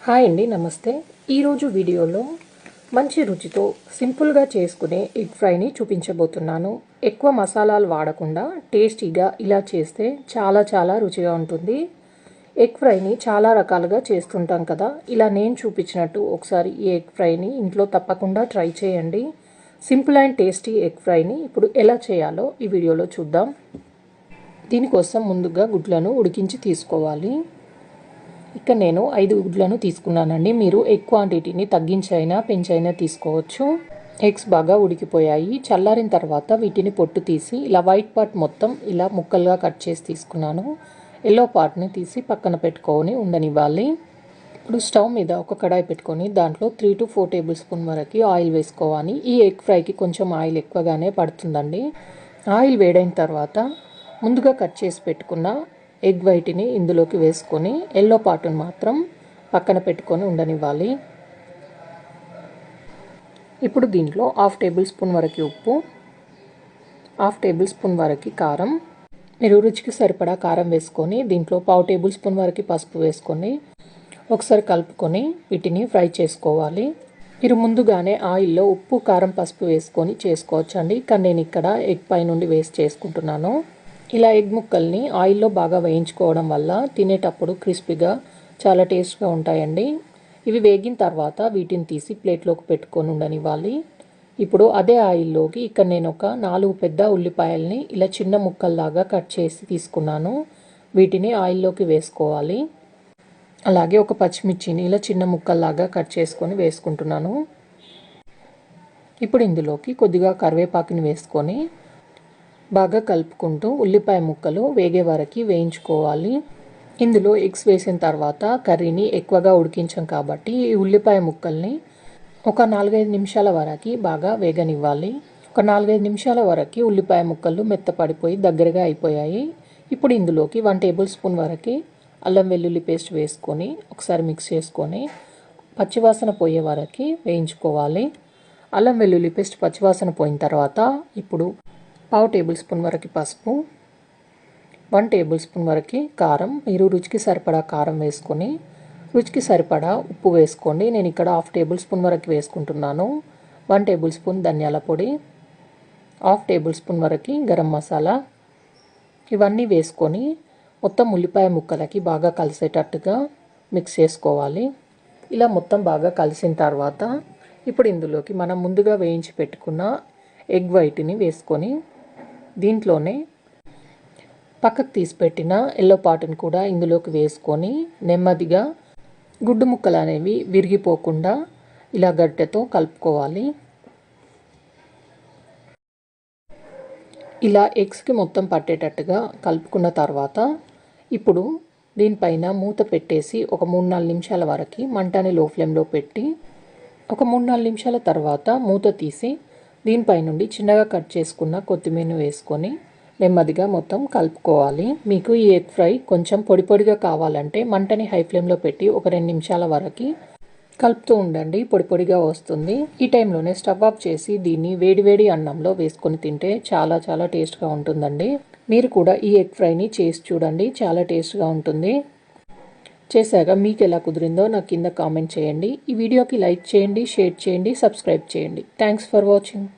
Hi అండి, నమస్తే. ఈరోజు వీడియోలో మంచి రుచితో సింపుల్గా చేసుకునే ఎగ్ ఫ్రైని చూపించబోతున్నాను. ఎక్కువ మసాలాలు వాడకుండా టేస్టీగా ఇలా చేస్తే చాలా రుచిగా ఉంటుంది. ఎగ్ ఫ్రైని చాలా రకాలుగా చేస్తుంటాం కదా, ఇలా నేను చూపించినట్టు ఒకసారి ఈ ఎగ్ ఫ్రైని ఇంట్లో తప్పకుండా ట్రై చేయండి. సింపుల్ అండ్ టేస్టీ ఎగ్ ఫ్రైని ఇప్పుడు ఎలా చేయాలో ఈ వీడియోలో చూద్దాం. దీనికోసం ముందుగా గుడ్లను ఉడికించి తీసుకోవాలి. ఇక్కడ నేను 5 గుడ్లను తీసుకున్నానండి. మీరు ఎగ్ క్వాంటిటీని తగ్గించైనా పెంచైనా తీసుకోవచ్చు. ఎగ్స్ బాగా ఉడికిపోయాయి. చల్లారిన తర్వాత వీటిని పొట్టు తీసి ఇలా వైట్ పార్ట్ మొత్తం ఇలా ముక్కలుగా కట్ చేసి తీసుకున్నాను. ఎల్లో పార్ట్ని తీసి పక్కన పెట్టుకొని ఉండనివ్వాలి. ఇప్పుడు స్టవ్ మీద ఒక కడాయి పెట్టుకొని దాంట్లో 3 to 4 టేబుల్ స్పూన్ వరకు ఆయిల్ వేసుకోవాలి. ఈ ఎగ్ ఫ్రైకి కొంచెం ఆయిల్ ఎక్కువగానే పడుతుందండి. ఆయిల్ వేడైన తర్వాత ముందుగా కట్ చేసి పెట్టుకున్న ఎగ్ వైట్ని ఇందులోకి వేసుకొని ఎల్లో పార్ట్ని మాత్రం పక్కన పెట్టుకొని ఉండనివ్వాలి. ఇప్పుడు దీంట్లో 1/2 టేబుల్ స్పూన్ వరకు ఉప్పు, 1/2 టేబుల్ స్పూన్ వరకు కారం, మీరు రుచికి సరిపడా కారం వేసుకొని దీంట్లో 1/2 టేబుల్ స్పూన్ వరకు పసుపు వేసుకొని ఒకసారి కలుపుకొని వీటిని ఫ్రై చేసుకోవాలి. మీరు ముందుగానే ఆయిల్లో ఉప్పు, కారం, పసుపు వేసుకొని చేసుకోవచ్చండి. కానీ నేను ఇక్కడ ఎగ్ పై నుండి వేసి చేసుకుంటున్నాను. ఇలా ఎగ్ ముక్కల్ని ఆయిల్లో బాగా వేయించుకోవడం వల్ల తినేటప్పుడు క్రిస్పీగా చాలా టేస్ట్గా ఉంటాయండి. ఇవి వేగిన తర్వాత వీటిని తీసి ప్లేట్లోకి పెట్టుకొని ఉండనివ్వాలి. ఇప్పుడు అదే ఆయిల్లోకి ఇక్కడ నేను ఒక 4 పెద్ద ఉల్లిపాయల్ని ఇలా చిన్న ముక్కల్లాగా కట్ చేసి తీసుకున్నాను. వీటిని ఆయిల్లోకి వేసుకోవాలి. అలాగే ఒక పచ్చిమిర్చిని ఇలా చిన్న ముక్కల్లాగా కట్ చేసుకొని వేసుకుంటున్నాను. ఇప్పుడు ఇందులోకి కొద్దిగా కరివేపాకుని వేసుకొని బాగా కలుపుకుంటూ ఉల్లిపాయ ముక్కలు వేగే వరకు వేయించుకోవాలి. ఇందులో ఎగ్స్ వేసిన తర్వాత కర్రీని ఎక్కువగా ఉడికించాం కాబట్టి ఈ ఉల్లిపాయ ముక్కల్ని ఒక 4-5 నిమిషాల వరకు బాగా వేగనివ్వాలి. ఒక 4-5 నిమిషాల వరకు ఉల్లిపాయ ముక్కలు మెత్తపడిపోయి దగ్గరగా అయిపోయాయి. ఇప్పుడు ఇందులోకి 1 టేబుల్ స్పూన్ వరకు అల్లం వెల్లుల్లి పేస్ట్ వేసుకొని ఒకసారి మిక్స్ చేసుకొని పచ్చివాసన పోయే వరకు వేయించుకోవాలి. అల్లం వెల్లుల్లి పేస్ట్ పచ్చివాసన పోయిన తర్వాత ఇప్పుడు 1/2 టేబుల్ స్పూన్ వరకు పసుపు, 1 టేబుల్ స్పూన్ వరకు కారం, మీరు రుచికి సరిపడా కారం వేసుకొని రుచికి సరిపడా ఉప్పు వేసుకోండి. నేను ఇక్కడ 1/2 టేబుల్ స్పూన్ వరకు వేసుకుంటున్నాను. 1 టేబుల్ స్పూన్ ధనియాల పొడి, 1/2 టేబుల్ స్పూన్ వరకు గరం మసాలా, ఇవన్నీ వేసుకొని మొత్తం ఉల్లిపాయ ముక్కలకి బాగా కలిసేటట్టుగా మిక్స్ చేసుకోవాలి. ఇలా మొత్తం బాగా కలిసిన తర్వాత ఇప్పుడు ఇందులోకి మనం ముందుగా వేయించి పెట్టుకున్న ఎగ్ వైట్ని వేసుకొని దీంట్లోనే పక్కకు తీసి పెట్టిన ఎల్లో పార్ట్ని కూడా ఇందులోకి వేసుకొని నెమ్మదిగా గుడ్డు ముక్కలు అనేవి విరిగిపోకుండా ఇలా గరిటెతో కలుపుకోవాలి. ఇలా ఎగ్స్కి మొత్తం పట్టేటట్టుగా కలుపుకున్న తర్వాత ఇప్పుడు దీనిపైన మూత పెట్టేసి ఒక 3-4 నిమిషాల వరకు మంటని లో ఫ్లేమ్లో పెట్టి ఒక 3-4 నిమిషాల తర్వాత మూత తీసి దీనిపై నుండి చిన్నగా కట్ చేసుకున్న కొత్తిమీరను వేసుకొని నెమ్మదిగా మొత్తం కలుపుకోవాలి. మీకు ఈ ఎగ్ ఫ్రై కొంచెం పొడిగా కావాలంటే మంటని హై ఫ్లేమ్లో పెట్టి ఒక 2 నిమిషాల వరకు కలుపుతూ ఉండండి, పొడిగా వస్తుంది. ఈ టైంలోనే స్టవ్ ఆఫ్ చేసి దీన్ని వేడివేడి అన్నంలో వేసుకొని తింటే చాలా టేస్ట్గా ఉంటుందండి. మీరు కూడా ఈ ఎగ్ ఫ్రైని చేసి చూడండి, చాలా టేస్ట్గా ఉంటుంది. చేశాక మీకు ఎలా కుదిరిందో నాకు కింద కామెంట్ చేయండి. ఈ వీడియోకి లైక్ చేయండి, షేర్ చేయండి, సబ్స్క్రైబ్ చేయండి. Thanks for watching.